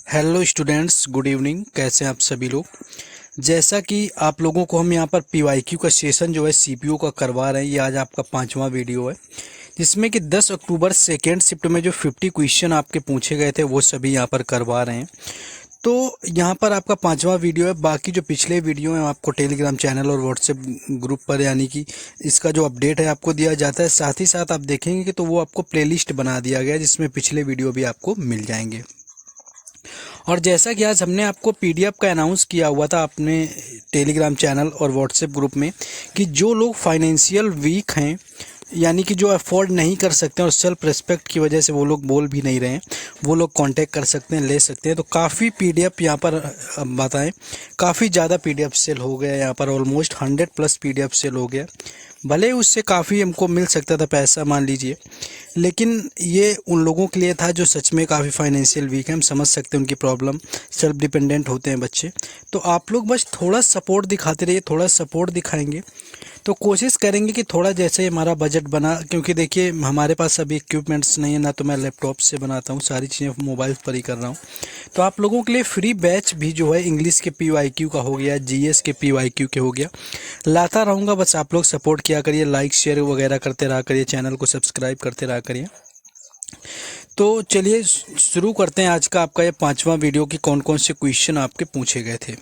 Hello students, good evening. कैसे हैं आप सभी लोग। जैसा कि आप लोगों को हम यहाँ पर पीवाईक्यू का सेशन जो है सीपीयू का करवा रहे हैं। ये आज आपका 5वां वीडियो है, जिसमें कि 10 अक्टूबर सेकेंड शिफ्ट में जो 50 क्वेश्चन आपके पूछे गए थे वो सभी यहाँ पर करवा रहे हैं। तो यहाँ पर आपका 5वां वीडियो है। बाकी जो पिछले वीडियो हैं आपको टेलीग्राम चैनल और व्हाट्सएप ग्रुप पर यानी कि इसका जो अपडेट है आपको दिया जाता है। साथ ही साथ आप देखेंगे कि तो वो आपको प्लेलिस्ट बना दिया गया है, जिसमें पिछले वीडियो भी आपको मिल जाएंगे। और जैसा कि आज हमने आपको पीडीएफ का अनाउंस किया हुआ था अपने टेलीग्राम चैनल और व्हाट्सएप ग्रुप में कि जो लोग फाइनेंशियल वीक हैं, यानी कि जो अफोर्ड नहीं कर सकते और सेल्फ रिस्पेक्ट की वजह से वो लोग बोल भी नहीं रहे हैं, वो लोग कांटेक्ट कर सकते हैं, ले सकते हैं। तो काफ़ी पीडीएफ यहाँ पर बताएं, काफ़ी ज़्यादा पीडीएफ सेल हो गया यहाँ पर। ऑलमोस्ट 100+ पीडीएफ सेल हो गया। भले ही उससे काफ़ी हमको मिल सकता था पैसा, मान लीजिए, लेकिन ये उन लोगों के लिए था जो सच में काफ़ी फाइनेंशियल वीक है। हम समझ सकते हैं उनकी प्रॉब्लम, सेल्फ डिपेंडेंट होते हैं बच्चे। तो आप लोग बस थोड़ा सपोर्ट दिखाते रहिए, थोड़ा सपोर्ट दिखाएंगे तो कोशिश करेंगे कि थोड़ा जैसे हमारा बजट बना, क्योंकि देखिए हमारे पास अभी इक्विपमेंट्स नहीं है ना, तो मैं लैपटॉप से बनाता हूँ, सारी चीज़ें मोबाइल पर ही कर रहा हूँ। तो आप लोगों के लिए फ्री बैच भी जो है इंग्लिश के पीवाईक्यू का हो गया, जीएस के पीवाईक्यू के हो गया, लाता रहूँगा। बस आप लोग सपोर्ट किया करिए, लाइक शेयर वगैरह करते रहा करिए, चैनल को सब्सक्राइब करते रहा करिए। तो चलिए शुरू करते हैं आज का आपका ये 5वां वीडियो कि कौन कौन से क्वेश्चन आपके पूछे गए थे।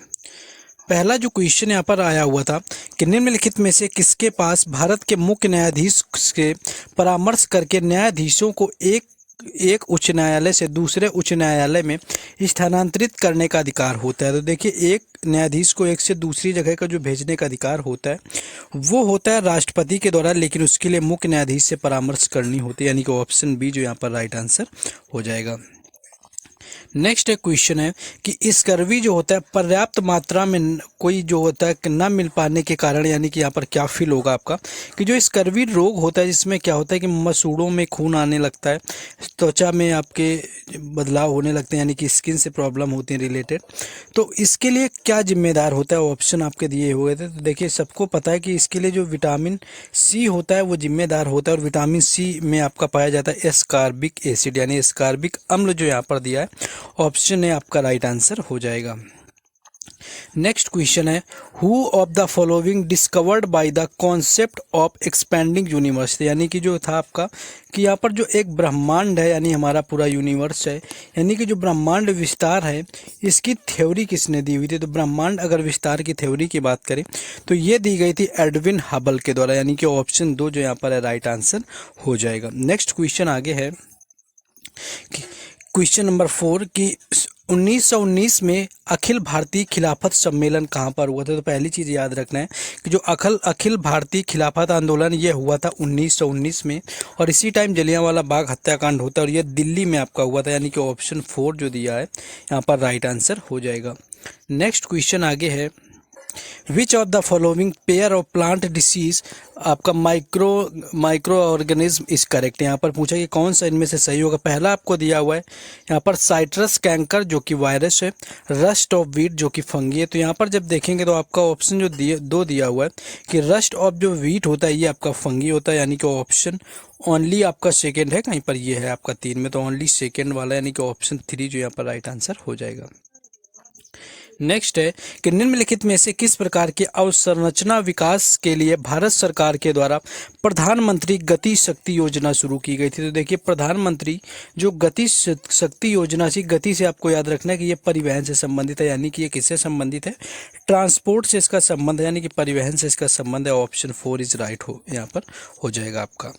पहला जो क्वेश्चन यहाँ पर आया हुआ था कि निम्नलिखित में से किसके पास भारत के मुख्य न्यायाधीश के परामर्श करके न्यायाधीशों को एक उच्च न्यायालय से दूसरे उच्च न्यायालय में स्थानांतरित करने का अधिकार होता है। तो देखिए, एक न्यायाधीश को एक से दूसरी जगह का जो भेजने का अधिकार होता है वो होता है राष्ट्रपति के द्वारा, लेकिन उसके लिए मुख्य न्यायाधीश से परामर्श करनी होती है, यानी कि ऑप्शन बी जो यहाँ पर राइट आंसर हो जाएगा। नेक्स्ट एक क्वेश्चन है कि स्कर्वी जो होता है पर्याप्त मात्रा में कोई जो होता है कि न मिल पाने के कारण, यानी कि यहाँ पर क्या फील होगा आपका कि जो स्कर्वी रोग होता है जिसमें क्या होता है कि मसूड़ों में खून आने लगता है, त्वचा में आपके बदलाव होने लगते हैं, यानी कि स्किन से प्रॉब्लम होती है रिलेटेड। तो इसके लिए क्या जिम्मेदार होता है, ऑप्शन आपके दिए हुए थे। तो देखिए, सबको पता है कि इसके लिए जो विटामिन सी होता है वो जिम्मेदार होता है, और विटामिन सी में आपका पाया जाता है एस्कॉर्बिक एसिड, यानी एस्कॉर्बिक अम्ल जो यहाँ पर दिया है ऑप्शन ए आपका राइट आंसर हो जाएगा। नेक्स्ट क्वेश्चन है who of the following discovered by the concept of expanding universe, यानी कि जो था आपका कि यहाँ पर जो एक ब्रह्मांड है, यानी हमारा पूरा यूनिवर्स है, यानी कि जो ब्रह्मांड विस्तार है, इसकी थ्योरी किसने दी हुई थी। तो ब्रह्मांड अगर विस्तार की थ्योरी की बात करें तो ये दी गई थी एडविन हबल के द्वारा, यानी कि ऑप्शन 2 जो यहाँ पर है राइट आंसर हो जाएगा। नेक्स्ट क्वेश्चन आगे है क्वेश्चन नंबर 4 कि 1919 में अखिल भारतीय खिलाफत सम्मेलन कहाँ पर हुआ था। तो पहली चीज़ याद रखना है कि जो अखिल भारतीय खिलाफत आंदोलन ये हुआ था 1919 में, और इसी टाइम जलियांवाला बाग हत्याकांड होता है, और ये दिल्ली में आपका हुआ था, यानी कि ऑप्शन 4 जो दिया है यहाँ पर राइट आंसर हो जाएगा। नेक्स्ट क्वेश्चन आगे है which of the following pair of plant disease आपका माइक्रो ऑर्गेनिज्म इज करेक्ट। यहाँ पर पूछा कि कौन सा इनमें से सही होगा। पहला आपको दिया हुआ है यहाँ पर साइट्रस कैंकर जो कि वायरस है, रस्ट ऑफ वीट जो कि फंगी है। तो यहाँ पर जब देखेंगे तो आपका ऑप्शन जो दो दिया हुआ है कि रस्ट ऑफ जो वीट होता है ये आपका फंगी होता है, यानी कि ऑप्शन ओनली आपका सेकेंड है, कहीं पर ये है आपका 3 में, तो ओनली सेकेंड वाला यानी कि ऑप्शन 3 जो यहाँ पर राइट आंसर हो जाएगा। नेक्स्ट है कि निम्नलिखित में से किस प्रकार के अवसंरचना विकास के लिए भारत सरकार के द्वारा प्रधानमंत्री गति शक्ति योजना शुरू की गई थी। तो देखिए, प्रधानमंत्री जो गति शक्ति योजना थी, गति से आपको याद रखना है कि ये परिवहन से संबंधित है, यानी कि ये किससे संबंधित है, ट्रांसपोर्ट से इसका संबंध है, यानी कि परिवहन से इसका संबंध है। ऑप्शन 4 इज राइट हो यहाँ पर हो जाएगा आपका।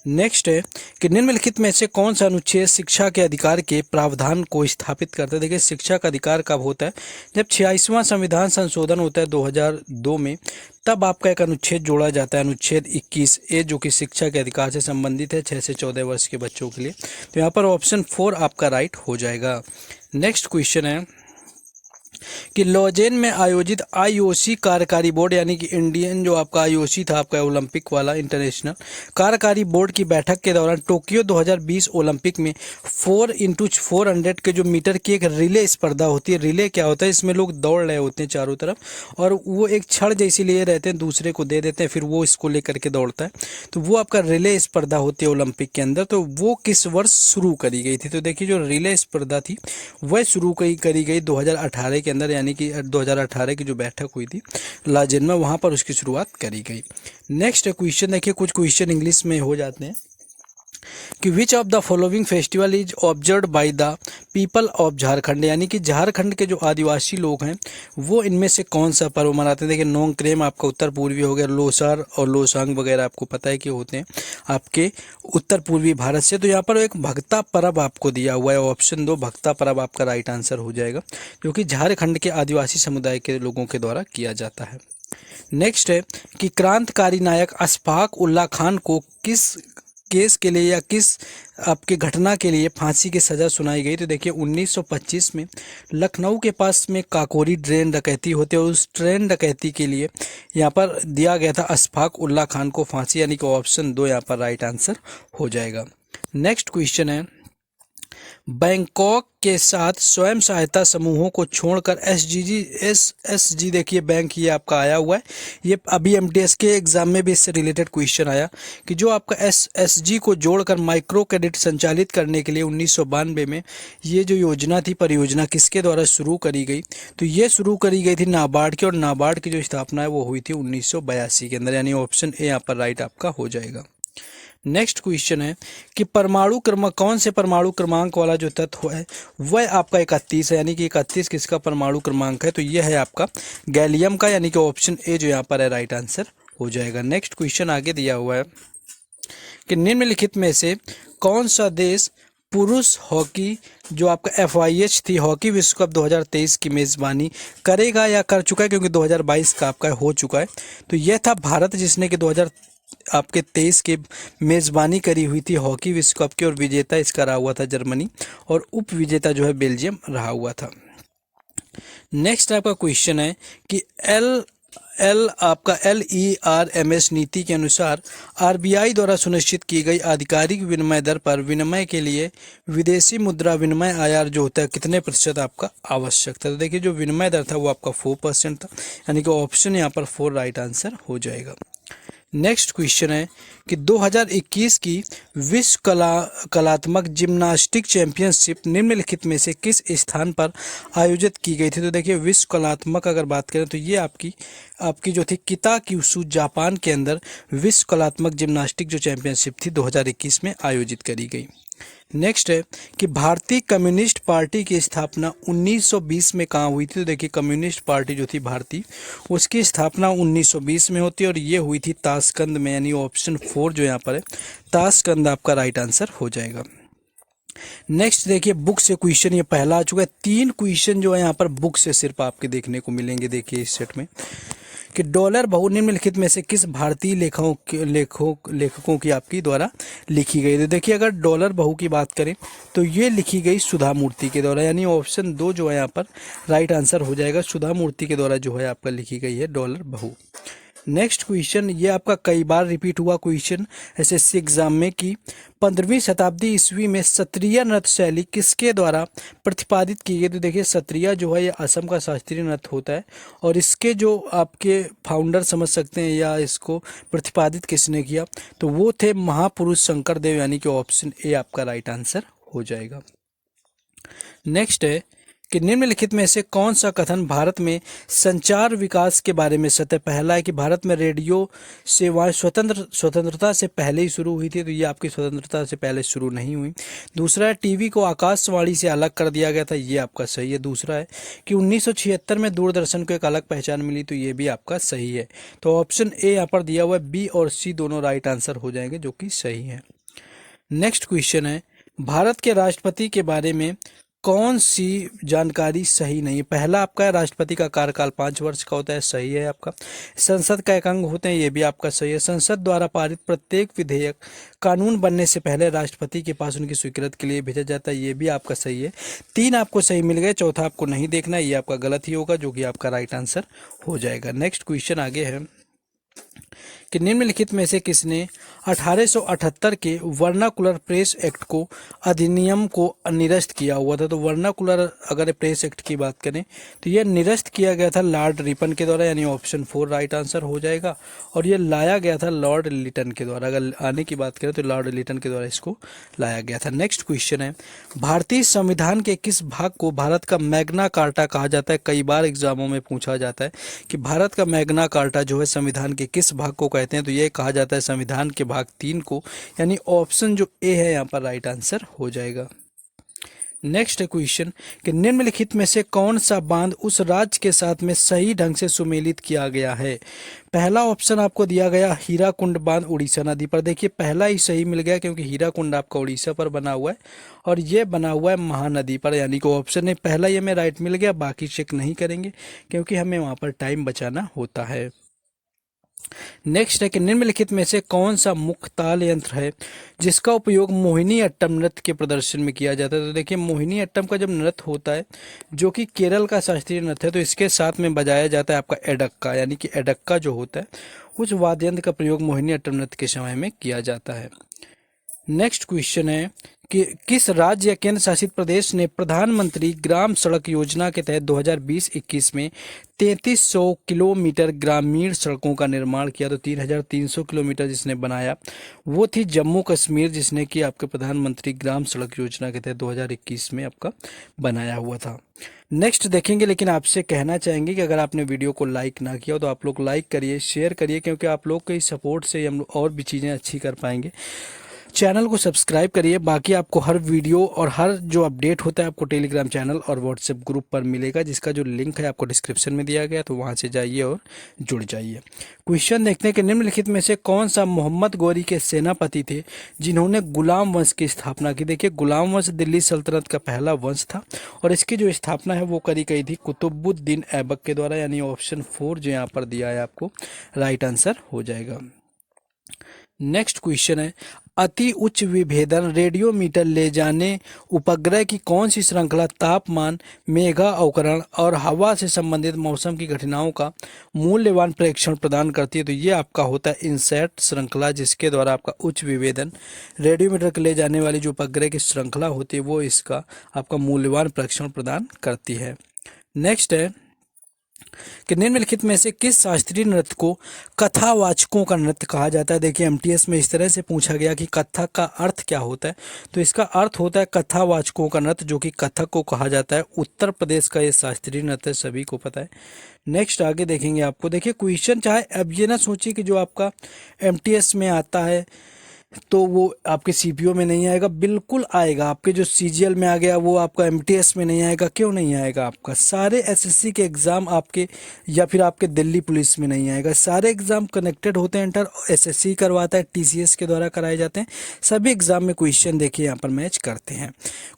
नेक्स्ट है कि निम्नलिखित में से कौन सा अनुच्छेद शिक्षा के अधिकार के प्रावधान को स्थापित करता है। देखिए, शिक्षा का अधिकार कब होता है, जब 86वां संविधान संशोधन होता है 2002 में, तब आपका एक अनुच्छेद जोड़ा जाता है, अनुच्छेद 21A, जो कि शिक्षा के अधिकार से संबंधित है 6 से 14 वर्ष के बच्चों के लिए। तो यहाँ पर ऑप्शन 4 आपका राइट हो जाएगा। नेक्स्ट क्वेश्चन है कि लॉजेन में आयोजित आईओसी कार्यकारी बोर्ड यानी कि इंडियन जो आपका आईओसी था आपका ओलंपिक वाला इंटरनेशनल कार्यकारी बोर्ड की बैठक के दौरान टोक्यो 2020 ओलंपिक में 4x400 के जो मीटर की एक रिले स्पर्धा होती है। रिले क्या होता है, इसमें लोग दौड़ रहे होते हैं चारों तरफ और वो एक छड़ जैसी लिए रहते हैं, दूसरे को दे देते हैं, फिर वो इसको लेकर के दौड़ता है। तो वो आपका रिले स्पर्धा होती है ओलंपिक के अंदर। तो वो किस वर्ष शुरू करी गई थी? तो देखिए जो रिले स्पर्धा थी वह शुरू करी गई 2018 के अंदर, यानी कि 2018 की जो बैठक हुई थी लाजेन में, वहाँ पर उसकी शुरुआत करी गई। नेक्स्ट क्वेश्चन देखिए, कुछ क्वेश्चन इंग्लिश में हो जाते हैं कि which of the following festival is observe by the people of Jharkhand, यानी कि झारखंड के जो आदिवासी लोग हैं वो इनमें से कौन सा पर्व मनाते हैं? देखिए नोंगक्रेम आपका उत्तर पूर्वी हो गया, लोसार और लोसांग वगैरह आपको पता है कि होते हैं आपके उत्तर पूर्वी भारत से। तो यहाँ पर एक भक्ता पर्व आपको दिया हुआ है, ऑप्शन 2 भक्ता पर्व आपका राइट आंसर हो जाएगा, जो कि झारखंड के आदिवासी समुदाय के लोगों के द्वारा किया जाता है। नेक्स्ट है कि क्रांतिकारी नायक अशफाक उल्ला खान को किस केस के लिए या किस आपके घटना के लिए फांसी की सज़ा सुनाई गई? तो देखिए 1925 में लखनऊ के पास में काकोरी ट्रेन डकैती होती है और उस ट्रेन डकैती के लिए यहाँ पर दिया गया था अशफाक उल्ला खान को फांसी, यानी कि ऑप्शन 2 यहाँ पर राइट आंसर हो जाएगा। नेक्स्ट क्वेश्चन है, बैंकॉक के साथ स्वयं सहायता समूहों को छोड़कर एसएसजी देखिए बैंक ये आपका आया हुआ है। ये अभी एमटीएस के एग्जाम में भी इससे रिलेटेड क्वेश्चन आया कि जो आपका एसएसजी को जोड़कर माइक्रो क्रेडिट संचालित करने के लिए 1992 में ये जो योजना थी, परियोजना किसके द्वारा शुरू करी गई? तो ये शुरू करी गई थी नाबार्ड की, और नाबार्ड की जो स्थापना है वो हुई थी 1982 के अंदर, यानी ऑप्शन ए यहाँ पर राइट आपका हो जाएगा। नेक्स्ट क्वेश्चन है कि परमाणु क्रमांक कौन से परमाणु क्रमांक वाला जो तत्व है वह आपका 31 है, यानी कि 31 किसका परमाणु क्रमांक है? तो यह है आपका गैलियम का, यानी कि ऑप्शन ए जो यहाँ पर है राइट आंसर हो जाएगा। नेक्स्ट क्वेश्चन आगे दिया हुआ है कि निम्नलिखित में से कौन सा देश पुरुष हॉकी जो आपका FIH थी हॉकी विश्व कप 2023 की मेज़बानी करेगा या कर चुका है, क्योंकि 2022 का आपका हो चुका है। तो यह था भारत, जिसने कि 2023 के मेज़बानी करी हुई थी हॉकी विश्व कप की, और विजेता इसका रहा हुआ था जर्मनी और उप विजेता जो है बेल्जियम रहा हुआ था। नेक्स्ट आपका क्वेश्चन है कि आपका LERMS नीति के अनुसार RBI द्वारा सुनिश्चित की गई आधिकारिक विनिमय दर पर विनिमय के लिए विदेशी मुद्रा विनिमय आयार जो होता है कितने प्रतिशत आपका आवश्यक था? तो देखिए जो विनिमय दर था वो आपका 4% था, यानी कि ऑप्शन यहाँ पर 4 राइट आंसर हो जाएगा। नेक्स्ट क्वेश्चन है कि 2021 की विश्व कलात्मक जिम्नास्टिक चैंपियनशिप निम्नलिखित में से किस स्थान पर आयोजित की गई थी? तो देखिए विश्व कलात्मक अगर बात करें तो ये आपकी जो थी किताक्यूशु जापान के अंदर विश्व कलात्मक जिम्नास्टिक जो चैंपियनशिप थी 2021 में आयोजित करी गई। नेक्स्ट है कि भारतीय कम्युनिस्ट पार्टी की स्थापना 1920 में कहाँ हुई थी? तो देखिए कम्युनिस्ट पार्टी जो थी भारतीय उसकी स्थापना 1920 में होती है और ये हुई थी ताशकंद में, यानी ऑप्शन 4 जो यहाँ पर है ताशकंद आपका राइट आंसर हो जाएगा। नेक्स्ट देखिए बुक से क्वेश्चन ये पहला आ चुका है। 3 क्वेश्चन जो है यहाँ पर बुक से सिर्फ आपके देखने को मिलेंगे। देखिए इस सेट में कि डॉलर बहू निम्नलिखित में से किस भारतीय लेखकों की आपकी द्वारा लिखी गई? तो देखिए अगर डॉलर बहू की बात करें तो ये लिखी गई सुधा मूर्ति के द्वारा, यानी ऑप्शन 2 जो है यहाँ पर राइट आंसर हो जाएगा। सुधा मूर्ति के द्वारा जो है आपका लिखी गई है डॉलर बहू। नेक्स्ट क्वेश्चन ये आपका कई बार रिपीट हुआ क्वेश्चन SSC एग्जाम में कि 15वीं शताब्दी ईस्वी में सत्रिया नृत्य शैली किसके द्वारा प्रतिपादित की गई? तो देखिए सत्रिया जो है ये असम का शास्त्रीय नृत्य होता है और इसके जो आपके फाउंडर समझ सकते हैं या इसको प्रतिपादित किसने किया, तो वो थे महापुरुष शंकर देव, यानी कि ऑप्शन ए आपका राइट आंसर हो जाएगा। नेक्स्ट है कि निम्नलिखित में से कौन सा कथन भारत में संचार विकास के बारे में सत्य? पहला है कि भारत में रेडियो सेवाएं स्वतंत्रता से पहले ही शुरू हुई थी, तो ये आपकी स्वतंत्रता से पहले शुरू नहीं हुई। दूसरा है टीवी को आकाशवाणी से अलग कर दिया गया था, ये आपका सही है। दूसरा है कि 1976 में दूरदर्शन को एक अलग पहचान मिली, तो ये भी आपका सही है। तो ऑप्शन ए यहाँ पर दिया हुआ है, बी और सी दोनों राइट आंसर हो जाएंगे जो कि सही है। नेक्स्ट क्वेश्चन है भारत के राष्ट्रपति के बारे में कौन सी जानकारी सही नहीं है? पहला आपका है राष्ट्रपति का कार्यकाल 5 वर्ष का होता है, सही है आपका। संसद का एक अंग होते हैं, ये भी आपका सही है। संसद द्वारा पारित प्रत्येक विधेयक कानून बनने से पहले राष्ट्रपति के पास उनकी स्वीकृति के लिए भेजा जाता है, ये भी आपका सही है। 3 आपको सही मिल गए, चौथा आपको नहीं देखना है, ये आपका गलत ही होगा, जो कि आपका राइट आंसर हो जाएगा। नेक्स्ट क्वेश्चन आगे है कि निम्नलिखित में से किसने 1878 के वर्नाकुलर प्रेस एक्ट को अधिनियम को निरस्त किया हुआ था? तो वर्नाकुलर अगर प्रेस एक्ट की बात करें तो यह निरस्त किया गया था लॉर्ड रिपन के द्वारा, यानी ऑप्शन 4 राइट आंसर हो जाएगा। और यह लाया गया था लॉर्ड लिटन के द्वारा, अगर आने की बात करें तो लॉर्ड लिटन के द्वारा इसको लाया गया था। नेक्स्ट क्वेश्चन है, भारतीय संविधान के किस भाग को भारत का मैग्ना कार्टा कहा जाता है? कई बार एग्जामों में पूछा जाता है कि भारत का मैग्ना कार्टा जो है संविधान के किस भाग को कहते हैं? तो ये कहा जाता है संविधान के भाग 3 को, यानी ऑप्शन जो ए है यहाँ पर राइट आंसर हो जाएगा। नेक्स्ट क्वेश्चन कि निम्नलिखित में से कौन सा बांध उस राज्य के साथ में सही ढंग से सुमेलित किया गया है? पहला ऑप्शन आपको दिया गया हीराकुंड बांध उड़ीसा नदी पर। देखिए पहला ही सही मिल गया, क्योंकि हीराकुंड आपका उड़ीसा पर बना हुआ है और ये बना हुआ है महानदी पर, यानी कि ऑप्शन है पहला ही हमें राइट मिल गया। बाकी चेक नहीं करेंगे क्योंकि हमें वहाँ पर टाइम बचाना होता है। नेक्स्ट है कि निम्नलिखित में से कौन सा मुख्य ताल यंत्र है जिसका उपयोग मोहिनी अट्टम नृत्य के प्रदर्शन में किया जाता है? तो देखिए मोहिनी अट्टम का जब नृत्य होता है, जो कि केरल का शास्त्रीय नृत्य है, तो इसके साथ में बजाया जाता है आपका एडक्का, यानी कि एडक्का जो होता है उस वाद्य यंत्र का प्रयोग मोहिनी अट्टम नृत्य के समय में किया जाता है। नेक्स्ट क्वेश्चन है कि किस राज्य या केंद्र शासित प्रदेश ने प्रधानमंत्री ग्राम सड़क योजना के तहत 2020-21 में 3300 किलोमीटर ग्रामीण सड़कों का निर्माण किया? तो 3300 किलोमीटर जिसने बनाया वो थी जम्मू कश्मीर, जिसने कि आपके प्रधानमंत्री ग्राम सड़क योजना के तहत 2021 में आपका बनाया हुआ था। नेक्स्ट देखेंगे, लेकिन आपसे कहना चाहेंगे कि अगर आपने वीडियो को लाइक ना किया हो तो आप लोग लाइक करिए, शेयर करिए, क्योंकि आप लोग के सपोर्ट से हम और भी चीज़ें अच्छी कर पाएंगे। चैनल को सब्सक्राइब करिए। बाकी आपको हर वीडियो और हर जो अपडेट होता है आपको टेलीग्राम चैनल और व्हाट्सएप ग्रुप पर मिलेगा, जिसका जो लिंक है आपको डिस्क्रिप्शन में दिया गया, तो वहां से जाइए और जुड़ जाइए। क्वेश्चन देखते हैं कि निम्नलिखित में से कौन सा मोहम्मद गौरी के सेनापति थे जिन्होंने गुलाम वंश की स्थापना की? देखिए गुलाम वंश दिल्ली सल्तनत का पहला वंश था और इसकी जो स्थापना है वो करी गई थी कुतुबुद्दीन ऐबक के द्वारा, यानी ऑप्शन 4 जो यहाँ पर दिया है आपको राइट आंसर हो जाएगा। नेक्स्ट क्वेश्चन है, अति उच्च विभेदन रेडियोमीटर ले जाने उपग्रह की कौन सी श्रृंखला तापमान, मेघा अवकरण और हवा से संबंधित मौसम की घटनाओं का मूल्यवान प्रेक्षण प्रदान करती है? तो ये आपका होता है इनसैट श्रृंखला, जिसके द्वारा आपका उच्च विभेदन रेडियोमीटर के ले जाने वाली जो उपग्रह की श्रृंखला होती है वो इसका आपका मूल्यवान प्रेक्षण प्रदान करती है। नेक्स्ट है कि निम्नलिखित में से किस शास्त्रीय नृत्य को कथावाचकों का नृत्य कहा जाता है? देखिए एमटीएस में इस तरह से पूछा गया कि कथक का अर्थ क्या होता है, तो इसका अर्थ होता है कथावाचकों का नृत्य, जो कि कथक को कहा जाता है। उत्तर प्रदेश का ये शास्त्रीय नृत्य सभी को पता है। नेक्स्ट आगे देखेंगे आपको, देखिए क्वेश्चन चाहे अब ये ना सोचिए कि जो आपका एमटीएस में आता है तो वो आपके सीपीओ में नहीं आएगा, बिल्कुल आएगा। आपके जो सीजीएल में आ गया वो आपका एमटीएस में नहीं आएगा। क्यों नहीं आएगा? आपका सारे एसएससी के एग्जाम आपके या फिर आपके दिल्ली पुलिस में नहीं आएगा। सारे एग्जाम कनेक्टेड होते हैं, इंटर एसएससी करवाता है, टीसीएस के द्वारा कराए जाते हैं। सभी एग्जाम में क्वेश्चन देखिए यहाँ पर मैच करते हैं।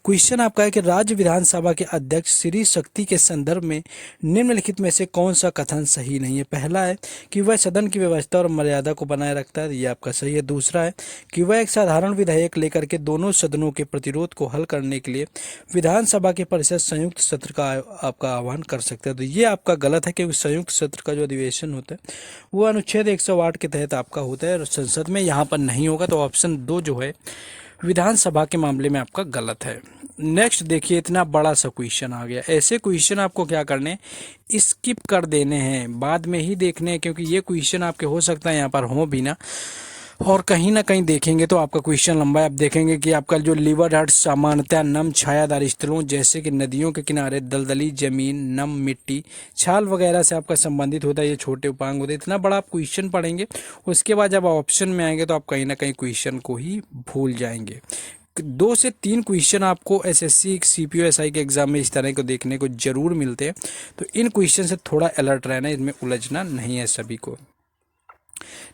क्वेश्चन आपका है कि राज्य विधानसभा के अध्यक्ष श्री शक्ति के संदर्भ में निम्नलिखित में से कौन सा कथन सही नहीं है? पहला है कि वह सदन की व्यवस्था और मर्यादा को बनाए रखता है, ये आपका सही है। दूसरा है कि वह एक साधारण विधेयक लेकर के दोनों सदनों के प्रतिरोध को हल करने के लिए विधानसभा के परिषद संयुक्त सत्र का आपका आह्वान कर सकते हैं। तो ये आपका गलत है, क्योंकि संयुक्त सत्र का जो अधिवेशन होता है वो अनुच्छेद 108 के तहत आपका होता है और संसद में यहाँ पर नहीं होगा। तो ऑप्शन 2 जो है विधानसभा के मामले में आपका गलत है। नेक्स्ट देखिए, इतना बड़ा सा क्वेश्चन आ गया। ऐसे क्वेश्चन आपको क्या करने, स्किप कर देने हैं, बाद में ही देखने हैं, क्योंकि ये क्वेश्चन आपके हो सकता है यहाँ पर हो भी ना, और कहीं ना कहीं देखेंगे तो आपका क्वेश्चन लंबा है। आप देखेंगे कि आपका जो लीवर हर्ट सामान्यतः नम छायादार स्थलों जैसे कि नदियों के किनारे, दलदली जमीन, नम मिट्टी, छाल वगैरह से आपका संबंधित होता है। ये छोटे उपांग होते हैं। इतना बड़ा आप क्वेश्चन पढ़ेंगे, उसके बाद जब ऑप्शन में आएंगे तो आप कहीं ना कहीं क्वेश्चन को ही भूल जाएंगे। 2 से 3 क्वेश्चन आपको एसएससी सीपीओ एसआई के एग्जाम में इस तरह को देखने को जरूर मिलते हैं। तो इन क्वेश्चन से थोड़ा अलर्ट रहना, इसमें उलझना नहीं है सभी को।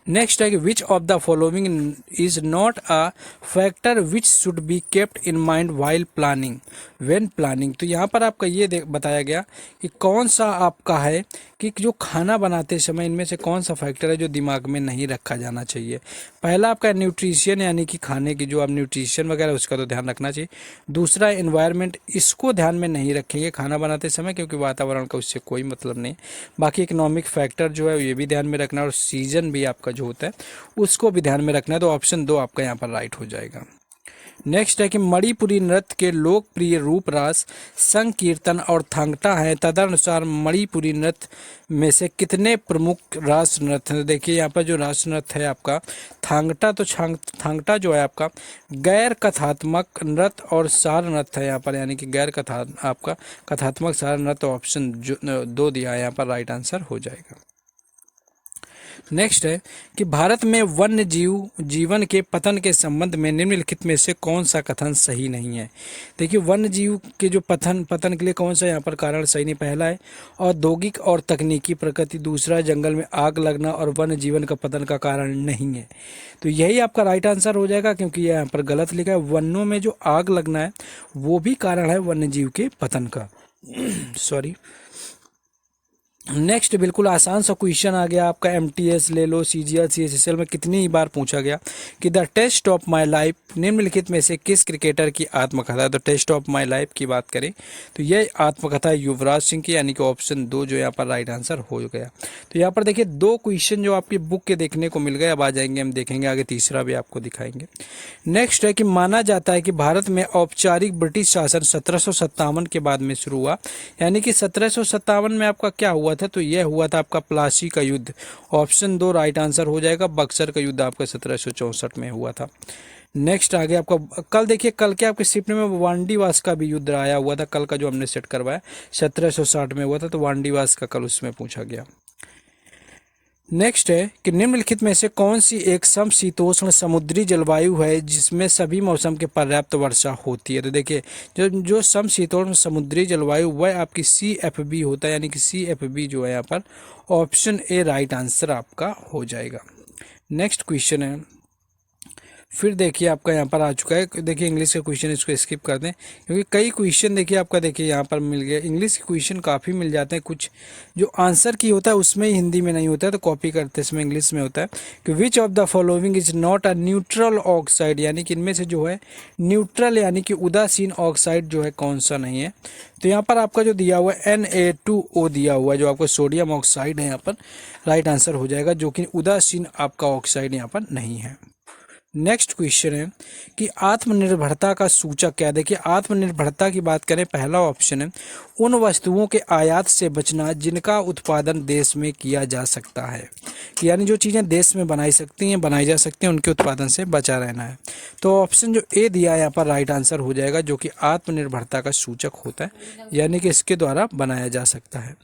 नेक्स्ट है कि which of the following is not a factor which should be kept in mind while planning when planning. तो यहाँ पर आपका ये बताया गया कि कौन सा आपका है कि जो खाना बनाते समय इनमें से कौन सा फैक्टर है जो दिमाग में नहीं रखा जाना चाहिए। पहला आपका न्यूट्रिशन यानी कि खाने की जो आप न्यूट्रिशन वगैरह उसका तो ध्यान रखना चाहिए। दूसरा एनवायरनमेंट, इसको ध्यान में नहीं रखेंगे खाना बनाते समय क्योंकि वातावरण का उससे कोई मतलब नहीं। बाकी इकोनॉमिक फैक्टर जो है ये भी ध्यान में रखना और सीजन भी आपका जो होता है उसको भी ध्यान में रखना है। तो ऑप्शन 2 आपका यहाँ पर राइट हो जाएगा। नेक्स्ट है कि मणिपुरी नृत्य के लोकप्रिय रूप रास, संकीर्तन और थांगटा है। तदनुसार मणिपुरी नृत्य में से कितने प्रमुख रास नृत्य हैं। देखिए यहाँ पर जो रास नृत्य है आपका थांगटा, तो थांगटा जो है आपका गैर कथात्मक नृत्य और सार नृत्य है यहाँ पर, यानी कि गैर कथा आपका कथात्मक सार नृत्य। ऑप्शन 2 दिया है यहाँ पर, राइट आंसर हो जाएगा। नेक्स्ट है कि भारत में वन्य जीवन के पतन के संबंध में निम्नलिखित में से कौन सा कथन सही नहीं है। देखिए वन्य जीव के जो पतन के लिए कौन सा यहाँ पर कारण सही नहीं। पहला है औद्योगिक और तकनीकी प्रकृति, दूसरा जंगल में आग लगना और वन्य जीवन का पतन का कारण नहीं है। तो यही आपका राइट आंसर हो जाएगा क्योंकि यह यहाँ पर गलत लिखा है। वनों में जो आग लगना है वो भी कारण है वन्य जीव के पतन का। सॉरी। नेक्स्ट बिल्कुल आसान सा क्वेश्चन आ गया आपका, एमटीएस ले लो, सीजीएल सीएचएसएल में कितनी ही बार पूछा गया कि the test of my life निम्नलिखित में से किस क्रिकेटर की आत्मकथा है। तो टेस्ट ऑफ माय लाइफ की बात करें तो यह आत्मकथा युवराज सिंह की, यानी कि ऑप्शन 2 जो यहाँ पर राइट आंसर हो गया। तो यहाँ पर देखिए 2 क्वेश्चन जो आपकी बुक के देखने को मिल गए, अब आ जाएंगे हम देखेंगे आगे तीसरा भी आपको दिखाएंगे। नेक्स्ट है कि माना जाता है कि भारत में औपचारिक ब्रिटिश शासन 1757 के बाद में शुरू हुआ, यानी कि 1757 में आपका क्या हुआ था। तो यह हुआ था आपका प्लासी का युद्ध। ऑप्शन 2 राइट आंसर हो जाएगा। बक्सर का युद्ध आपका 1764 में हुआ था। नेक्स्ट आगे आपका कल देखिए, कल के आपके शिफ्ट में वांडीवास का भी युद्ध आया हुआ था। कल का जो हमने सेट करवाया 1760 में हुआ था, तो वांडीवास का कल उसमें पूछा गया। नेक्स्ट है कि निम्नलिखित में से कौन सी एक समशीतोष्ण समुद्री जलवायु है जिसमें सभी मौसम के पर्याप्त वर्षा होती है। तो देखिए जो समशीतोष्ण समुद्री जलवायु वह आपकी CFB होता है, यानी कि CFB जो है यहाँ पर ऑप्शन ए राइट आंसर आपका हो जाएगा। नेक्स्ट क्वेश्चन है, फिर देखिए आपका यहाँ पर आ चुका है। देखिए इंग्लिश के क्वेश्चन इसको स्किप कर दें क्योंकि कई क्वेश्चन देखिए आपका देखिए यहाँ पर मिल गया। इंग्लिश के क्वेश्चन काफ़ी मिल जाते हैं, कुछ जो आंसर की होता है उसमें ही हिंदी में नहीं होता है, तो कॉपी करते समय इंग्लिश में होता है कि which of the following is not a neutral oxide, यानी कि इनमें से जो है न्यूट्रल यानी कि उदासीन ऑक्साइड जो है कौन सा नहीं है। तो यहाँ पर आपका जो दिया हुआ है Na2O दिया हुआ है, जो आपका सोडियम ऑक्साइड है यहाँ पर राइट आंसर हो जाएगा, जो कि उदासीन आपका ऑक्साइड यहाँ पर नहीं है। नेक्स्ट क्वेश्चन है कि आत्मनिर्भरता का सूचक क्या है। देखिए आत्मनिर्भरता की बात करें, पहला ऑप्शन है उन वस्तुओं के आयात से बचना जिनका उत्पादन देश में किया जा सकता है, यानी जो चीज़ें देश में बनाई जा सकती हैं उनके उत्पादन से बचा रहना है। तो ऑप्शन जो ए दिया है यहाँ पर राइट आंसर हो जाएगा, जो कि आत्मनिर्भरता का सूचक होता है, यानी कि इसके द्वारा बनाया जा सकता है।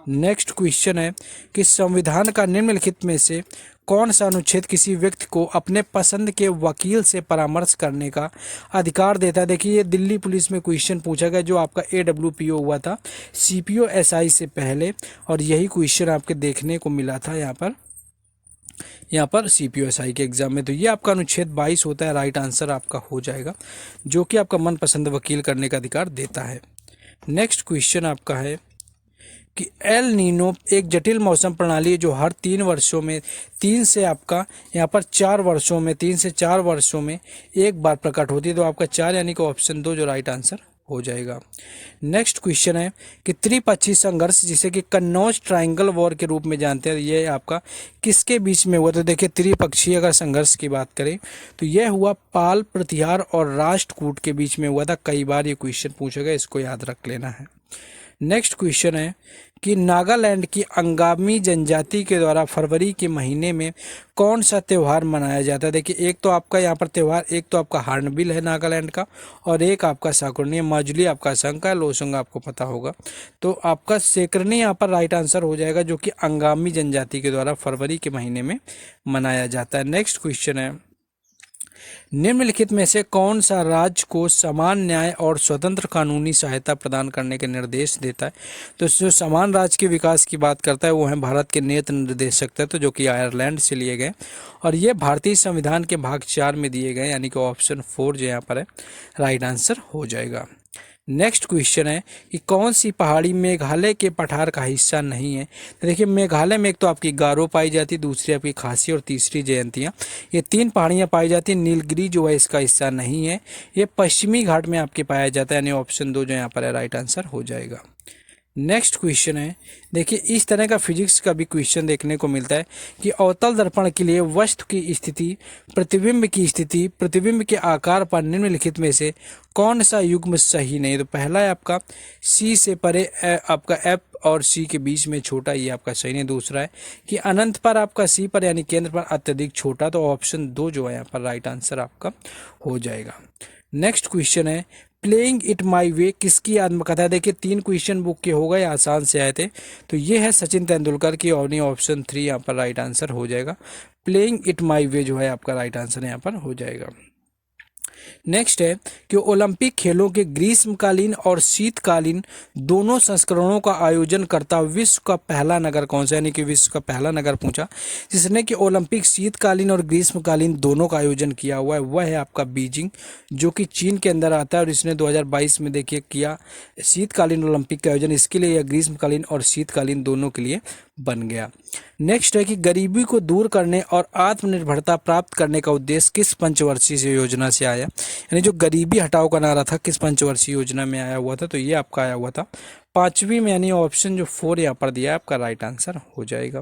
नेक्स्ट क्वेश्चन है कि संविधान का निम्नलिखित में से कौन सा अनुच्छेद किसी व्यक्ति को अपने पसंद के वकील से परामर्श करने का अधिकार देता है। देखिए ये दिल्ली पुलिस में क्वेश्चन पूछा गया, जो आपका AWPO हुआ था CPO SI से पहले, और यही क्वेश्चन आपके देखने को मिला था यहाँ पर CPO SI के एग्जाम में। तो ये आपका अनुच्छेद 22 होता है, राइट आंसर आपका हो जाएगा, जो कि आपका मनपसंद वकील करने का अधिकार देता है। नेक्स्ट क्वेश्चन आपका है कि एल नीनो एक जटिल मौसम प्रणाली है जो हर 3 वर्षों में 3 से आपका यहाँ पर 4 वर्षों में 3 से 4 वर्षों में एक बार प्रकट होती है। तो आपका 4 यानी कि ऑप्शन 2 जो राइट आंसर हो जाएगा। नेक्स्ट क्वेश्चन है कि त्रिपक्षीय संघर्ष जिसे कि कन्नौज ट्रायंगल वॉर के रूप में जानते हैं, ये आपका किसके बीच में हुआ। तो देखिए त्रिपक्षीय अगर संघर्ष की बात करें तो यह हुआ पाल, प्रतिहार और राष्ट्रकूट के बीच में हुआ था। कई बार ये क्वेश्चन पूछा गया, इसको याद रख लेना है। नेक्स्ट क्वेश्चन है कि नागालैंड की अंगामी जनजाति के द्वारा फरवरी के महीने में कौन सा त्यौहार मनाया जाता है। देखिए एक तो आपका यहाँ पर त्यौहार, एक तो आपका हार्नबिल है नागालैंड का, और एक आपका साकुर्नी, माजुली आपका संग का, लोसंग आपको पता होगा। तो आपका सेकरनी यहाँ पर राइट आंसर हो जाएगा, जो कि अंगामी जनजाति के द्वारा फरवरी के महीने में मनाया जाता है। नेक्स्ट क्वेश्चन है निम्नलिखित में से कौन सा राज्य को समान न्याय और स्वतंत्र कानूनी सहायता प्रदान करने के निर्देश देता है? तो जो समान राज्य के विकास की बात करता है वो है भारत के नीति निर्देशक तत्व, जो कि आयरलैंड से लिए गए और ये भारतीय संविधान के भाग 4 में दिए गए, यानी कि ऑप्शन 4 जो यहाँ पर है राइट आंसर हो जाएगा। नेक्स्ट क्वेश्चन है कि कौन सी पहाड़ी मेघालय के पठार का हिस्सा नहीं है? तो देखिए मेघालय में एक तो आपकी गारो पाई जाती है, दूसरी आपकी खासी और तीसरी जयंतियाँ, ये 3 पहाड़ियाँ पाई जाती हैं। नीलगिरी जो है इसका हिस्सा नहीं है, ये पश्चिमी घाट में आपके पाया जाता है, यानी ऑप्शन 2 जो यहाँ पर है राइट आंसर हो जाएगा। नेक्स्ट क्वेश्चन है, देखिए इस तरह का फिजिक्स का भी क्वेश्चन देखने को मिलता है कि अवतल दर्पण के लिए वस्तु की स्थिति, प्रतिबिंब की स्थिति, प्रतिबिंब के आकार पर निम्नलिखित में से कौन सा युग्म सही नहीं है? तो पहला है आपका सी से परे आपका एफ और सी के बीच में छोटा, ये आपका सही नहीं। दूसरा है कि अनंत पर आपका सी पर यानी केंद्र पर अत्यधिक छोटा, तो ऑप्शन 2 जो है यहाँ पर राइट आंसर आपका हो जाएगा। नेक्स्ट क्वेश्चन है प्लेइंग इट माई वे किसकी आत्मकथा? देखिए 3 क्वेश्चन बुक के हो गए, आसान से आए थे, तो ये है सचिन तेंदुलकर की और ऑप्शन 3 यहाँ पर राइट आंसर हो जाएगा। प्लेइंग इट माई वे जो है आपका राइट आंसर यहाँ पर हो जाएगा। नेक्स्ट है कि ओलंपिक खेलों के ग्रीष्मकालीन और शीतकालीन दोनों संस्करणों का आयोजन करता विश्व का पहला नगर कौन सा? यानी कि विश्व का पहला नगर पूछा जिसने कि ओलंपिक शीतकालीन और ग्रीष्मकालीन दोनों का आयोजन किया हुआ है, वह है आपका बीजिंग, जो कि चीन के अंदर आता है और इसने 2022 में देखिए किया शीतकालीन ओलंपिक का आयोजन, इसके लिए या ग्रीष्मकालीन और शीतकालीन दोनों के लिए बन गया। नेक्स्ट है कि गरीबी को दूर करने और आत्मनिर्भरता प्राप्त करने का उद्देश्य किस पंचवर्षीय योजना से आया? यानी जो गरीबी हटाओ का नारा था किस पंचवर्षीय योजना में आया हुआ था? तो ये आपका आया हुआ था 5वीं में, यानी ऑप्शन जो 4 यहाँ पर दिया है आपका राइट आंसर हो जाएगा।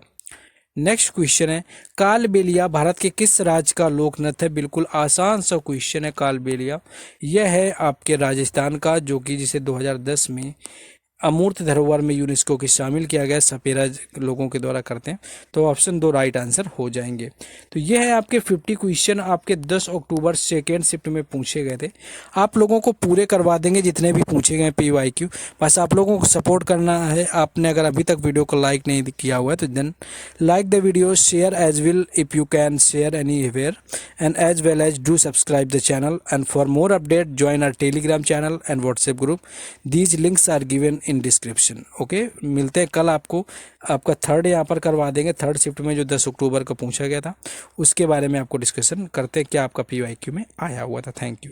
नेक्स्ट क्वेश्चन है कालबेलिया भारत के किस राज्य का लोक नृत्य है? बिल्कुल आसान सा क्वेश्चन है कालबेलिया, यह है आपके राजस्थान का, जो कि जिसे 2010 में अमूर्त धरोहर में यूनेस्को की शामिल किया गया, सपेरा लोगों के द्वारा करते हैं, तो ऑप्शन 2 राइट आंसर हो जाएंगे। तो ये है आपके 50 क्वेश्चन आपके 10 अक्टूबर सेकेंड शिफ्ट में पूछे गए थे। आप लोगों को पूरे करवा देंगे जितने भी पूछे गए PYQ, बस आप लोगों को सपोर्ट करना है। आपने अगर अभी तक वीडियो को लाइक नहीं किया हुआ है तो then like the video, share as well if you can share anywhere and as well as do subscribe the channel and for more update join our Telegram channel and WhatsApp group, these links are given in description. Okay, मिलते हैं कल, आपको आपका 3rd यहाँ पर करवा देंगे। 3rd shift में जो 10 अक्टूबर को पूछा गया था उसके बारे में आपको डिस्कशन करते हैं क्या आपका PYQ में आया हुआ था। Thank you.